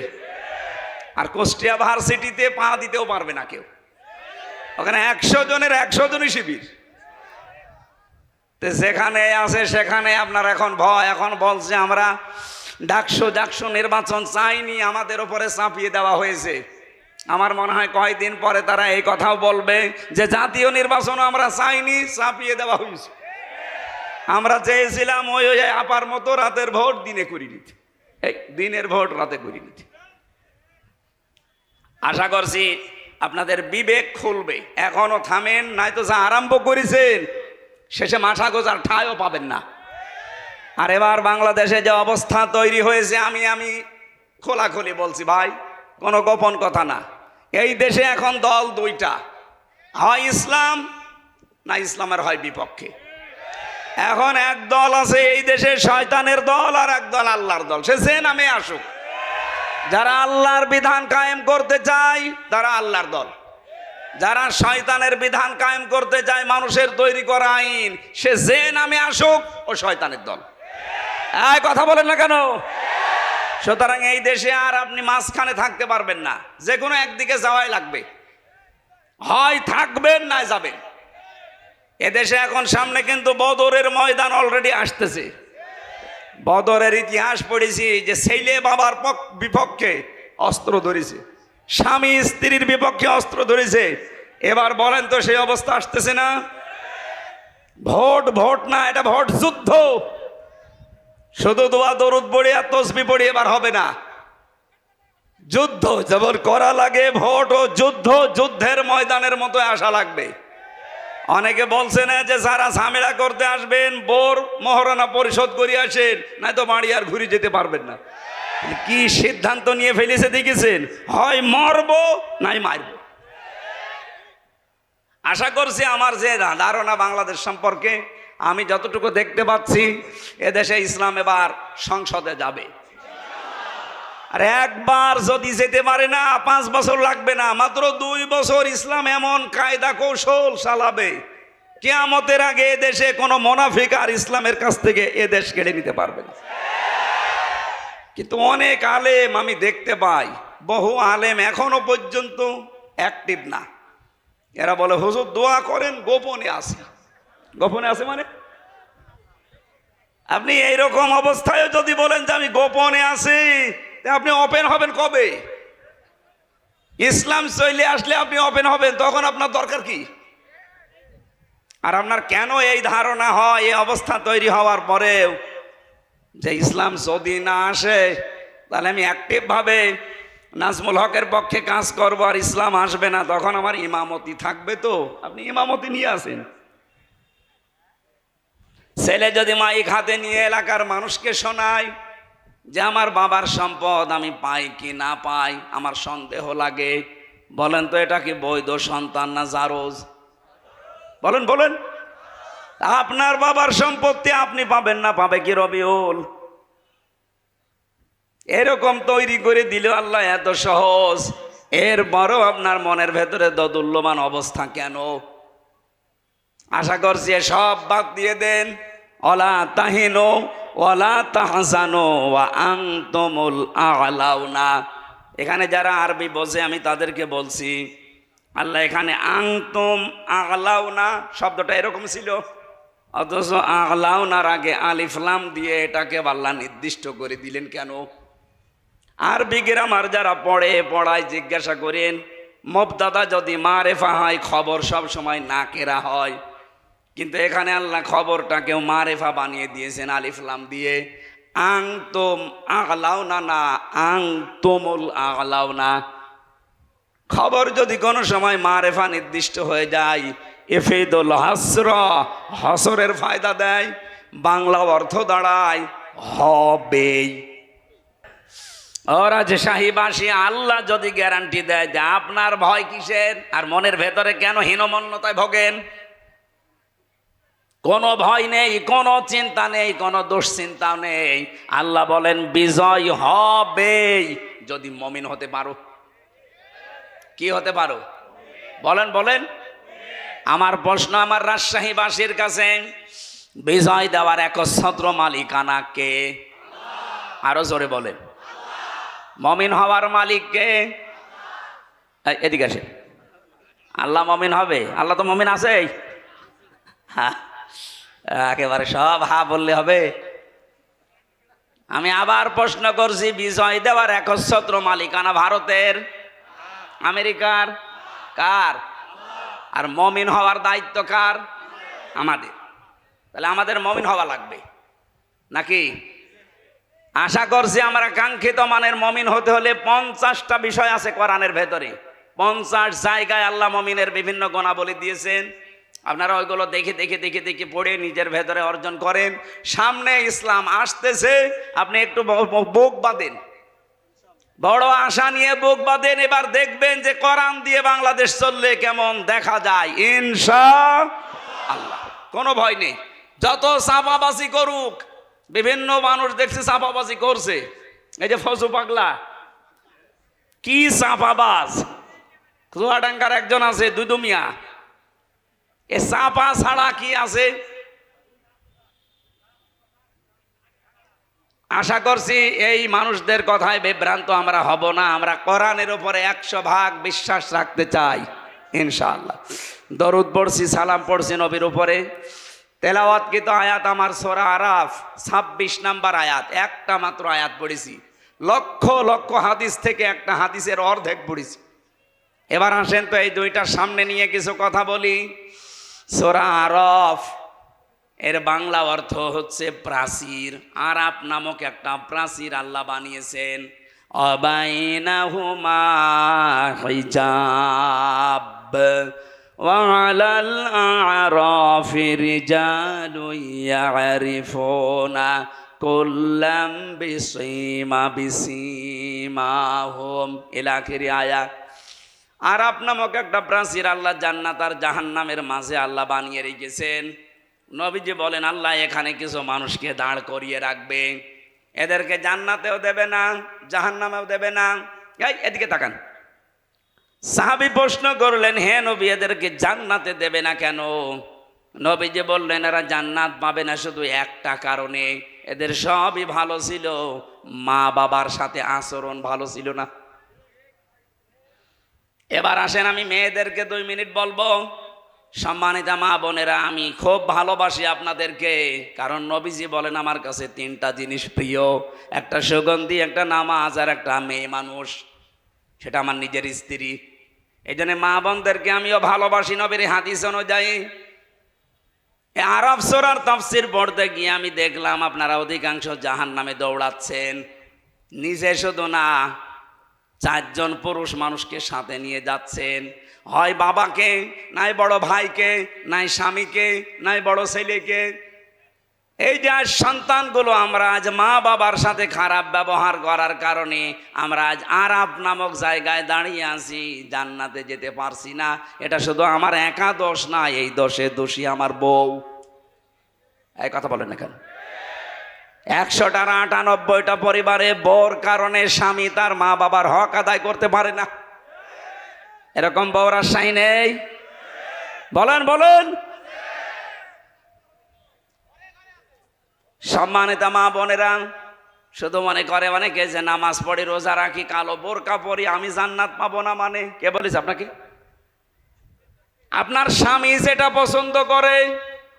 [SPEAKER 1] আর কুষ্টিয়া ভার্সিটিতে পা দিতেও পারবে না কেউ। ওখানে 100 জনের 100 জনই শিবির। যেখানে আছে সেখানে আপনার এখন ভয়। এখন বলছে আমরা ডাকসু নির্বাচন চাইনি, আমাদের উপরে চাপিয়ে দেওয়া হয়েছে। আমার মনে হয় কয়েকদিন পরে তারা এই কথাও বলবে যে জাতীয় নির্বাচন আমরা চাইনি, চাপিয়ে দেওয়া হয়েছে। আমরা চেয়েছিলাম ওই আপার মতো রাতের ভোট দিনে করে নিতে, এই দিনের ভোট রাতে করে নিতে। আশা করছি আপনাদের বিবেক খুলবে। এখনো থামেন, নয়তো যা আরম্ভ করেছেন শেষে মাথা গোজার ঠাঁইও পাবেন না। আর এবার বাংলাদেশে যে অবস্থা তৈরি হয়েছে, আমি খোলাখুলি বলছি ভাই, কোনো গোপন কথা না। এই দেশে এখন দল 2টা, হয় ইসলাম না ইসলামের হয় বিপক্ষে। এখন এক দল আছে এই দেশে শয়তানের দল, আর এক দল আল্লাহর দল, সে যে নামে আসুক। যারা আল্লাহর বিধান কায়েম করতে চায় তারা আল্লাহর দল, যারা শয়তানের বিধান কায়েম করতে চায়, মানুষের তৈরি করা আইন, সে যে নামে আসুক ও শয়তানের দল। এই কথা বলেন না কেন? সুতরাং এই দেশে আর আপনি মাঝখানে থাকতে পারবেন না, যে কোনো একদিকে যাওয়াই লাগবে, হয় থাকবেন না যাবেন। এদেশে এখন সামনে কিন্তু বদরের ময়দান অলরেডি আসতেছে।
[SPEAKER 2] বদরের ইতিহাস পড়েছি যে ছেলে বাবার বিপক্ষে অস্ত্র ধরেছে, স্বামী স্ত্রীর বিপক্ষে অস্ত্র ধরেছে। এবার বলেন তো সেই অবস্থা আসতেছে না? ভোট ভোট না, এটা ভোট যুদ্ধ। শুধু দোয়া দরুদ পড়ে আর তসবি পড়ে এবার হবে না, যুদ্ধ যেমন করা লাগে ভোট ও যুদ্ধ, যুদ্ধের ময়দানের মতো আসা লাগবে। অনেকে বলছে না যে যারা ঝামেলা করতে আসবেন বোর মহারণা পরিশোধ করে আসেন, নাই তো বাড়ি আর ঘুরে যেতে পারবেন না। কি সিদ্ধান্ত নিয়ে ফেলেছে দেখেছেন? হয় মরবো নাই মারব। আশা করছি আমার যে ধারণা বাংলাদেশ সম্পর্কে, আমি যতটুকু দেখতে পাচ্ছি এদেশে ইসলাম এবার সংসদে যাবে। আর একবার যদি যেতে পারে না, 5 বছর লাগবে না, মাত্র 2 বছর ইসলাম এমন কায়দা কৌশল চালাবে, কিয়ামতের আগে এদেশে কোনো মুনাফিক আর ইসলামের কাছ থেকে এদেশ কেড়ে নিতে পারবে না। কিন্তু অনেক আলেম আমি দেখতে পাই, বহু আলেম এখনো পর্যন্ত অ্যাক্টিভ না। এরা বলে হুজুর দোয়া করেন, গোপনে আছে। গোপনে আছে মানে আপনি এইরকম অবস্থায় যদি বলেন যে আমি গোপনে আছি, আপনি ওপেন হবেন কবে? ইসলাম চলে আসলে আপনি ওপেন হবেন, তখন আপনার দরকার কি? আর আপনার কেন এই ধারণা হয় এই অবস্থা তৈরি হওয়ার পরেও যে ইসলাম যদি না আসে তাহলে আমি অ্যাক্টিভ ভাবে নাজমুল হকের পক্ষে কাজ করবো আর ইসলাম আসবে না, তখন আমার ইমামতি থাকবে? তো আপনি ইমামতি নিয়ে আসেন। ছেলে যদি মাইক হাতে নিয়ে এলাকার মানুষকে শোনায় যে আমার বাবার সম্পদ আমি পাই কি না পাই আমার সন্দেহ লাগে, বলেন তো এটা কি বৈধ সন্তান না জারজ? বলেন বলেন। আপনার বাবার সম্পত্তি আপনি পাবেন না, পাবে কি রবিউল? এরকম তৈরি করে দিল আল্লাহ, এত সহজ। এরপরও আপনার মনের ভেতরে দোদুল্যমান অবস্থা কেন? আশা করছি সব বাদ দিয়ে দেন। ওয়ালা তাহিনু ওয়ালা তাহজানু ওয়া আনতুমুল আ'লাউনা। এখানে যারা আরবি বোঝে আমি তাদেরকে বলছি, আল্লাহ এখানে আনতুম আ'লাউনা শব্দটা এরকম ছিল, অথচ আ'লাউনার আগে আলিফ লাম দিয়ে এটাকে আল্লাহ নির্দিষ্ট করে দিলেন কেন? আরবি গ্রামার যারা পড়ায় জিজ্ঞাসা করেন, মুবতাদা যদি মারেফা হয় খবর সব সময় নাকেরা হয়, কিন্তু এখানে আল্লাহ খবরটাকেও মারেফা বানিয়ে দিয়েছেন আলিফ লাম দিয়ে। আনতুম আ'লাউনা না আনতুমুল আ'লাউনা। খবর যদি কোনো সময় মারেফা নির্দিষ্ট হয়ে যায় ইফিদুল হাসর, হসরের ফায়দা দেয়, বাংলা অর্থ দাঁড়ায় হবেই। ওরা যে শাহীবাসী আল্লাহ যদি গ্যারান্টি দেয় যে আপনার ভয় কিসের, আর মনের ভেতরে কেন হীনমন্যতায় ভোগেন? কোনো ভয় নেই, কোনো চিন্তা নেই, কোনো দুশ্চিন্তা নেই। আল্লাহ বলেন বিজয় হবেই যদি মুমিন হতে পারো। কি হতে পারো? বলেন বলেন। আমার প্রশ্ন আমার রাজশাহীবাসীর কাছে, বিজয় দেওয়ার একচ্ছত্র মালিকানা কে? আরো জোরে বলেন। মুমিন হওয়ার মালিক কে? এদিকে আসে। আল্লাহ মুমিন হবে? আল্লাহ তো মুমিন আছে। হ্যাঁ, একেবারে সব হা বললে হবে? আমি আবার প্রশ্ন করছি, বিজয় দেওয়ার একচ্ছত্র মালিকানা ভারতের, আমেরিকার, কার? আর মুমিন হওয়ার দায়িত্ব কার? আমাদের। তাহলে আমাদের মুমিন হওয়া লাগবে নাকি? আশা করছি আমরা কাঙ্ক্ষিত মানের মুমিন হতে হলে 50টা বিষয় আছে কোরআনের ভেতরে। 50 জায়গায় আল্লাহ মুমিনের বিভিন্ন গুণাবলী দিয়েছেন। আপনারা ওইগুলো দেখে দেখে দেখে দেখে পড়ে নিজের ভেতরে অর্জন করেন। সামনে ইসলাম আসতেছে, আপনি একটু বুক বাঁধেন, বড় আশা নিয়ে বুক বাঁধেন। এবার দেখবেন যে কোরআন দিয়ে বাংলাদেশ চললে কেমন দেখা যায় ইনশাআল্লাহ। কোনো ভয় নেই, যত চাপাবাজি করুক। বিভিন্ন মানুষ দেখছি চাপাবাজি করছে, এই যে ফজু পাগলা কি চাপাবাজ। চুয়াডাঙ্গার একজন আছে দুদু মিয়া, এ চাপা ছাড়া কি আছে? আশা করছি এই মানুষদের কথায় বিভ্রান্ত আমরা হব না। আমরা কোরআনের উপরে 100% বিশ্বাস রাখতে চাই ইনশাআল্লাহ। দরুদ পড়ছি, সালাম পড়ছি নবীর উপরে। তেলাওয়াতকৃত আয়াত আমার সূরা আরাফ 26 নাম্বার আয়াত, একটা মাত্র আয়াত পড়েছি। লক্ষ লক্ষ হাদিস থেকে একটা হাদিসের অর্ধেক পড়েছি। এবার আসেন তো এই দুইটার সামনে নিয়ে কিছু কথা বলি। সূরা আরাফ এর বাংলা অর্থ হচ্ছে প্রাচীর। আরাফ নামক একটা প্রাচীর আল্লাহ বানিয়েছেন। অবাইনাহুমা হিজাব ওয়া আলাল আরাফি রিজালুন ইয়ারিফুনা কুল্লাম বিসীমাহুম ইলা আখিরি আয়াত। আরাফ নামক একটা প্রাচীর আল্লাহ জান্নাত আর জাহান্নামের মাঝে আল্লাহ বানিয়ে রেখেছেন। নবীজি বলেন আল্লাহ এখানে কিছু মানুষকে দাঁড় করিয়ে রাখবে, এদেরকে জান্নাতেও দেবে না, জাহান্নামেও দেবে না। এদিকে তাকান। সাহাবী প্রশ্ন করলেন, হে নবী, এদেরকে জান্নাতে দেবে না কেন? নবীজি বললেন এরা জান্নাত পাবে না শুধু একটা কারণে, এদের সবই ভালো ছিল, মা বাবার সাথে আচরণ ভালো ছিল না। এবার আসেন আমি মেয়েদেরকে 2 মিনিট বলবো। সম্মানিতা মা বোনেরা, আমি খুব ভালোবাসি আপনাদেরকে, কারণ নবীজি বলেন আমার কাছে 3টা জিনিস প্রিয়, একটা সুগন্ধি, একটা নামাজ, আর একটা মেয়ে মানুষ, সেটা আমার নিজের স্ত্রী। এই জন্য মা বোনদেরকে আমিও ভালোবাসি নবীর হাদিস অনুযায়ী। আরাফ সূরার তাফসীর পড়তে গিয়ে আমি দেখলাম আপনারা অধিকাংশ জাহান্নামে দৌড়াচ্ছেন। নিজে শুধু না, 4 জন পুরুষ মানুষকে সাথে নিয়ে যাচ্ছেন, হয় বাবাকে, নাই বড় ভাইকে, নাই স্বামীকে, নাই বড় ছেলেকে। এই যে আজ সন্তানগুলো আমরা আজ মা বাবার সাথে খারাপ ব্যবহার করার কারণে আমরা আজ আরাফ নামক জায়গায় দাঁড়িয়ে আছি, জান্নাতে যেতে পারছি না। এটা শুধু আমার একা দোষ না, এই দোষে দোষী আমার বউ। এই কথা বলেন না কেন? 100টার 98টা পরিবারে বউর কারণে স্বামী তার মা বাবার হক আদায় করতে পারে না। এরকম বউর আশাই নেই? বলেন বলেন। সম্মানিতা মা বোনেরা, শুধু মনে করে অনেকে যে নামাজ পড়ি, রোজা রাখি, কালো বোরকা পরি, আমি জান্নাত পাবো না। মানে কে বলেছে আপনাকে? আপনার স্বামী যেটা পছন্দ করে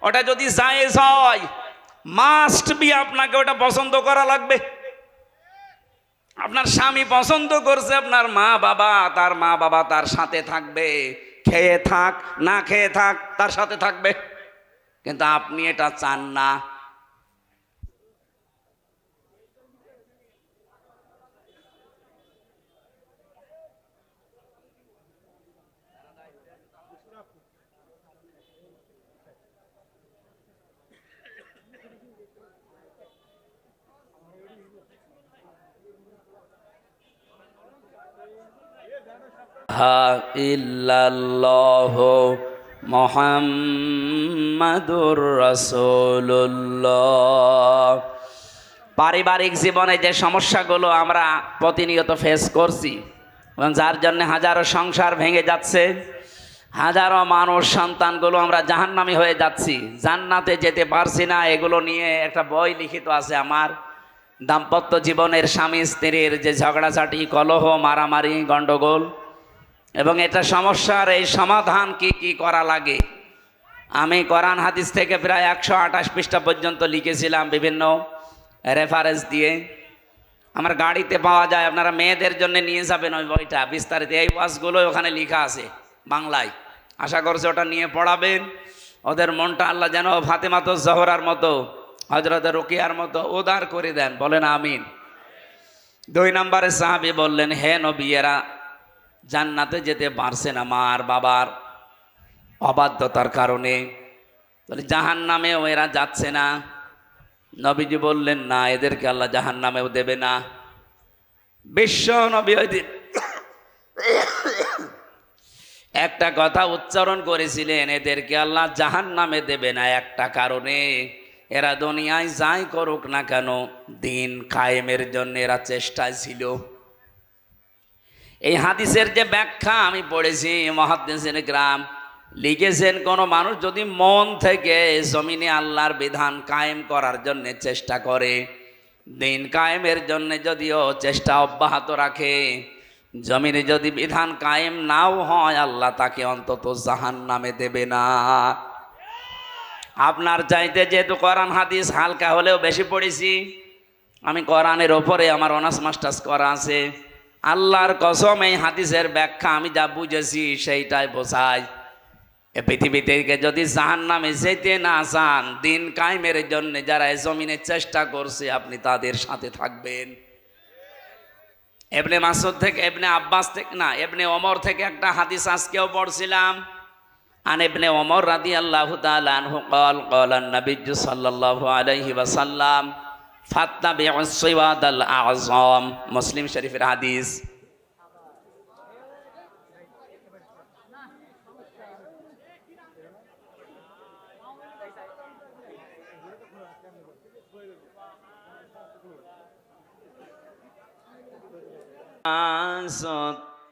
[SPEAKER 2] ওটা যদি জায়েজ হয়, মাস্ট বি আপনাকে ওটা পছন্দ করা লাগবে। আপনার স্বামী পছন্দ করছে আপনার মা বাবা, তার মা বাবা তার সাথে থাকবে, খেয়ে থাক না খেয়ে থাক তার সাথে থাকবে। কিন্তু আপনি এটা চান না। ইল্লাল্লাহু মুহাম্মাদুর রাসূলুল্লাহ। পারিবারিক জীবনে যে সমস্যাগুলো আমরা প্রতিনিয়ত ফেস করছি এবং যার জন্য হাজারো সংসার ভেঙে যাচ্ছে, হাজারো মানুষ সন্তানগুলো আমরা জাহান্নামী হয়ে যাচ্ছি, জান্নাতে যেতে পারছি না, এগুলো নিয়ে একটা বই লিখিত আছে আমার। দাম্পত্য জীবনের স্বামী স্ত্রীর যে ঝগড়াঝাটি, কলহ, মারামারি, গণ্ডগোল এবং এটা সমস্যার এই সমাধান কি কি করা লাগে, আমি কোরআন হাদিস থেকে প্রায় 128 পৃষ্ঠা পর্যন্ত লিখেছিলাম বিভিন্ন রেফারেন্স দিয়ে। আমার গাড়িতে পাওয়া যায়, আপনারা মেয়েদের জন্য নিয়ে যাবেন ওই বইটা বিস্তারিত। এই ওয়াজগুলো ওখানে লেখা আছে বাংলায়, আশা করছি ওটা নিয়ে পড়াবেন। ওদের মনটা আল্লাহ যেন ফাতেমাতো জহরার মতো, হযরত রুকিয়ার মতো উদার করে দেন, বলেন আমিন। 2 নম্বরে সাহাবী বললেন, হে নবী, এরা জান্নাতে যেতে পারছে না মার বাবার অবাধ্যতার কারণে, তাহলে জাহান্নামেও এরা যাচ্ছে না। নবীজি বললেন, না, এদেরকে আল্লাহ জাহান্নামেও দেবে না। বিশ্ব নবী ওই দিন একটা কথা উচ্চারণ করেছিলেন, এদেরকে আল্লাহ জাহান্নামে দেবে না একটা কারণে, এরা দুনিয়ায় যাই করুক না কেন দিন কায়েমের জন্য এরা চেষ্টায় ছিল। এই হাদিসের যে ব্যাখ্যা আমি পড়েছি, মুহাদ্দিসিন কিরাম লিখেছেন, কোনো মানুষ যদি মন থেকে জমিনে আল্লাহর বিধান কায়েম করার জন্য চেষ্টা করে, দিন কায়েমের জন্য যদিও চেষ্টা অব্যাহত রাখে, জমিনে যদি বিধান কায়েম নাও হয়, আল্লাহ তাকে অন্তত জাহান্নামে দেবে না।
[SPEAKER 1] আপনার চাইতে যেহেতু কোরআন হাদিস হালকা হলেও বেশি পড়েছি, আমি কোরআনের ওপরে আমার অনার্স মাস্টার্স করা আছে, আল্লাহর কসম এই হাদিসের ব্যাখ্যা আমি যা বুঝেছি সেইটাই বোঝাই। এ পৃথিবী থেকে যদি জাহান্নামে যেতে না চান, দিন কায়েমের জন্য যারা এই জমিনে চেষ্টা করছে আপনি তাদের সাথে থাকবেন। ইবনে মাসউদ থেকে, ইবনে আব্বাস থেকে না, ইবনে ওমর থেকে একটা হাদিস আজকেও পড়ছিলাম। আন ইবনে ওমর রাদিয়াল্লাহু তাআলা আনহু قال قال النبي صلى الله عليه وسلم فاتبعوا الصواد الاعظم, মুসলিম শরীফের হাদিস।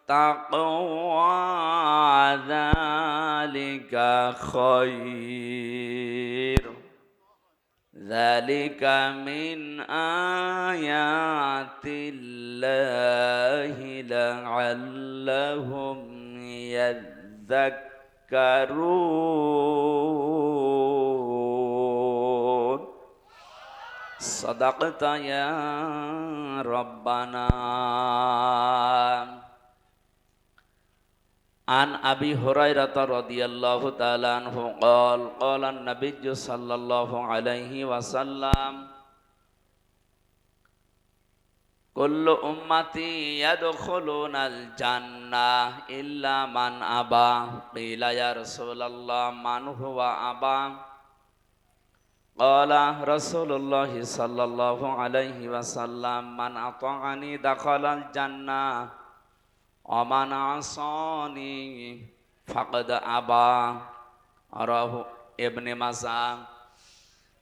[SPEAKER 1] التقوى ذلك خير, ذلك من آيات الله لعلهم يذكرون. صدقت يا ربنا. عن أبي هريرة رضي الله تعالى عنه قال قال النبي صلى الله عليه وسلم كل أمتي يدخلون الجنة إلا من أبى. قيل يا رسول الله من هو أبى؟ قال رسول الله صلى الله عليه وسلم من أطاعني دخل الجنة ومن عصاني فقد أبى. رواه ابن ماجه.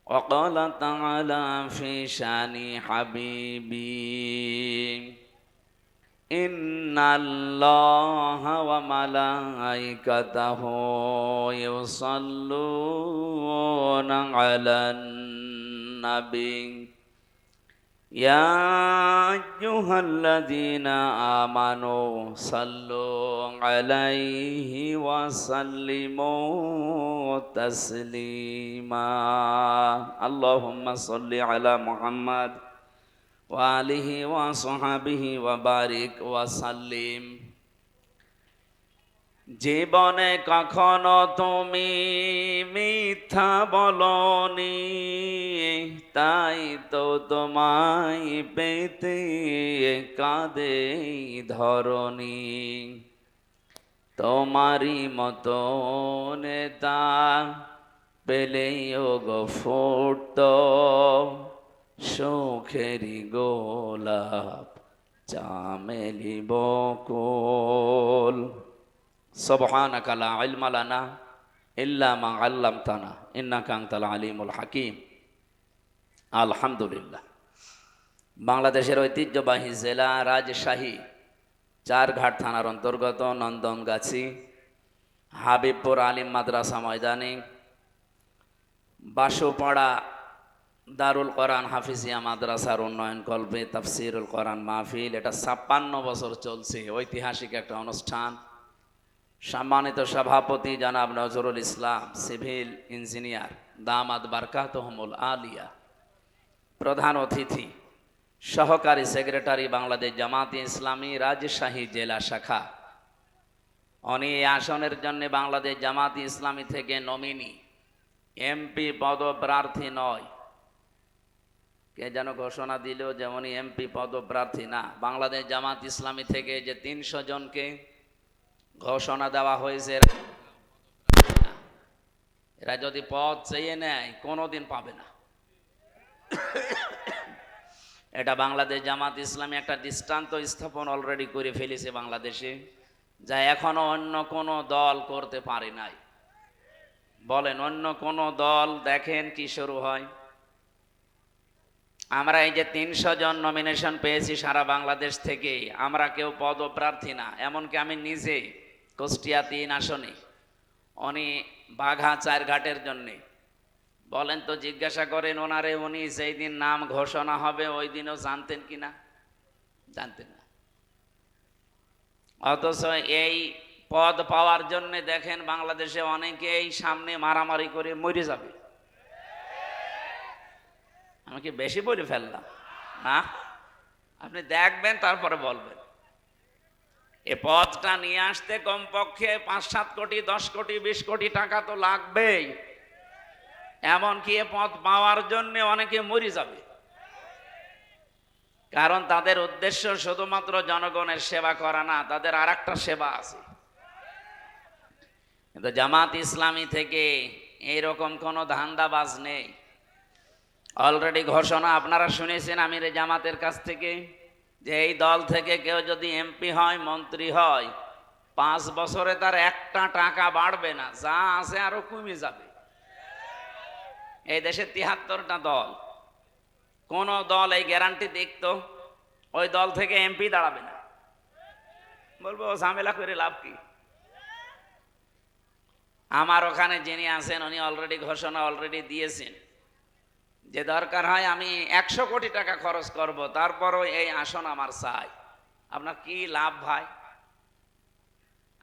[SPEAKER 1] وقال تعالى في شان حبيبي إن الله وملائكته يصلون على النبي يا أيها الذين آمنوا صلوا عليه وسلموا تسليما. اللهم صل على محمد وآله وصحبه وبارك وسلم. জীবনে কখনো তুমি মিথ্যা বলনি, তাই তো তোমায় পেতে কাঁদে ধরনি। তোমারই মতো নেতা পেলেও গো ফুটতো সুখেরি গোলাপ চামেলি বকুল। সুবহানাকা লা ইলমা লানা ইল্লা মা আল্লামতানা ইন্নাকা আনতাল আলিমুল হাকিম। আলহামদুলিল্লাহ। বাংলাদেশের ঐতিহ্যবাহী জেলা রাজশাহী চারঘাট থানার অন্তর্গত নন্দনগাছি হাবিবপুর আলিম মাদ্রাসা ময়দানে বাসুপাড়া দারুল কোরআন হাফিজিয়া মাদ্রাসার উন্নয়ন কল্পে তাফসিরুল কোরআন মাহফিল, এটা 56 বছর চলছে, ঐতিহাসিক একটা অনুষ্ঠান। সম্মানিত সভাপতি জনাব নজরুল ইসলাম, সিভিল ইঞ্জিনিয়ার, দামাত বারকাতুহুমুল আলিয়া। প্রধান অতিথি সহকারী সেক্রেটারি বাংলাদেশ জামাতে ইসলামী রাজশাহী জেলা শাখা। উনি এই আসনের জন্য বাংলাদেশ জামাতে ইসলামী থেকে নমিনি, এমপি পদপ্রার্থী নয়। কে যেন ঘোষণা দিল যে উনি এমপি পদপ্রার্থী না। বাংলাদেশ জামাত ইসলামী থেকে যে 300 জনকে ঘোষণা দেওয়া হয়েছে, এরা যদি পদ চেয়ে নেয় কোনোদিন পাবে না। এটা বাংলাদেশ জামাত ইসলামী একটা দৃষ্টান্ত স্থাপন অলরেডি করে ফেলেছে বাংলাদেশে, যা এখনো অন্য কোনো দল করতে পারে নাই। বলেন অন্য কোনো দল দেখেন কি শুরু হয়। আমরা এই যে 300 জন নমিনেশন পেয়েছি সারা বাংলাদেশ থেকে, আমরা কেউ পদপ্রার্থী না। এমনকি আমি নিজে কুষ্টিয়া 3 আসনে, উনি বাঘা 4 ঘাটের জন্যে। বলেন তো, জিজ্ঞাসা করেন ওনারে, উনি যেই দিন নাম ঘোষণা হবে ওই দিনও জানতেন কিনা? জানতেন না। অথচ এই পদ পাওয়ার জন্য দেখেন বাংলাদেশে অনেকেই সামনে মারামারি করে মরে যাবে। আমি কি বেশি বলে ফেললাম না? আপনি দেখবেন তারপরে বলবেন। এ পথটা নিয়ে আসতে কমপক্ষে 5-7 কোটি, 10 কোটি, 20 কোটি টাকা তো লাগবেই। এমনকি এ পথ পাওয়ার জন্য অনেকে মরে যাবে, কারণ তাদের উদ্দেশ্য শুধুমাত্র জনগণের সেবা করা না, তাদের আর একটা সেবা আছে। কিন্তু জামাত ইসলামী থেকে এইরকম কোনো ধান্দাবাজ নেই। অলরেডি ঘোষণা আপনারা শুনেছেন আমির জামাতের কাছ থেকে, যে এই দল থেকে কেউ যদি এমপি হয়, মন্ত্রী হয়, 5 বছরে তার একটা টাকা বাড়বে না, যা আছে আরো কমে যাবে। এই দেশে 73টা দল, কোন দল এই গ্যারান্টি দেখতো ওই দল থেকে এমপি দাঁড়াবে না? বলবো ঝামেলা করে লাভ কি? আমার ওখানে যিনি আছেন উনি অলরেডি ঘোষণা দিয়েছেন যে দরকার হয় আমি 100 কোটি টাকা খরচ করব, তারপরও এই আসন আমার চাই। আপনার কি লাভ ভাই?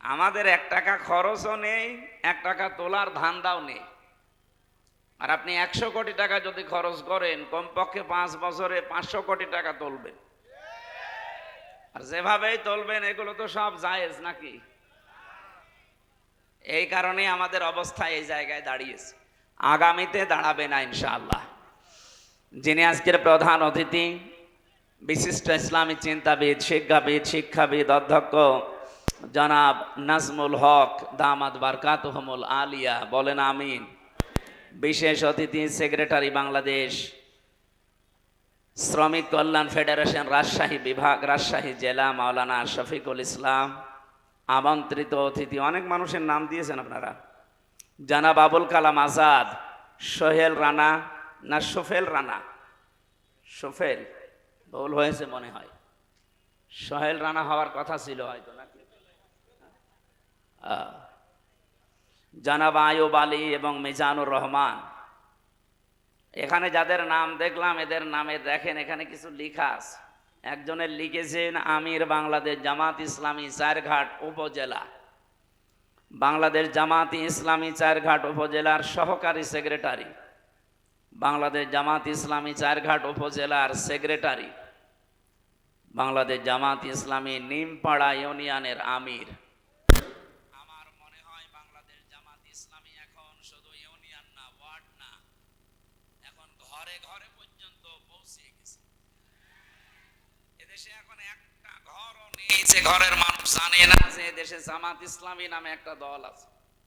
[SPEAKER 1] আমাদের 1 টাকা খরচও নেই, 1 টাকা তোলার ধান্দাও নেই। আর আপনি 100 কোটি টাকা যদি খরচ করেন, কমপক্ষে 5 বছরে 500 কোটি টাকা তুলবেন। আর যেভাবেই তুলবেন এগুলো তো সব জায়েজ নাকি? এই কারণে আমাদের অবস্থা এই জায়গায় দাঁড়িয়েছে, আগামীতে দাঁড়াবে না ইনশাআল্লাহ। যিনি আজকের প্রধান অতিথি, বিশিষ্ট ইসলামী চিন্তাবিদ, শিক্ষাবিদ অধ্যক্ষ জনাব নাজমুল হক দামাত বারকাতুহুমুল আলিয়া, বলেন আমিন। বিশেষ অতিথি সেক্রেটারি বাংলাদেশ শ্রমিক কল্যাণ ফেডারেশন রাজশাহী বিভাগ, রাজশাহী জেলা, মাওলানা শফিকুল ইসলাম। আমন্ত্রিত অতিথি অনেক মানুষের নাম দিয়েছেন আপনারা, জনাব আবুল কালাম আজাদ, সোহেল রানা না সোফেল রানা, সোফেল ভুল হয়েছে মনে হয়, সোহেল রানা হওয়ার কথা ছিল হয়তো নাকি। জনাব আয়ুব আলী এবং মিজানুর রহমান। এখানে যাদের নাম দেখলাম এদের নামে দেখেন এখানে কিছু লেখা আছে। একজনের লিখেছেন আমির বাংলাদেশ জামাত ইসলামী চারঘাট উপজেলা, বাংলাদেশ জামাত ইসলামী চারঘাট উপজেলার সহকারী সেক্রেটারি, বাংলাদেশ জামাত ইসলামী চারঘাট উপজেলার সেক্রেটারি, বাংলাদেশ জামাত ইসলামী নিমপাড়া ইউনিয়নের আমির। আমার মনে হয় বাংলাদেশ জামাত ইসলামী এখন শুধু ইউনিয়ন না, ওয়ার্ড না, এখন ঘরে ঘরে পর্যন্ত পৌঁছে গেছে। এদেশে এখন একটা ঘরও নেই যে ঘরের মানুষ জানে না যে এদেশে জামাত ইসলামী নামে একটা দল আছে।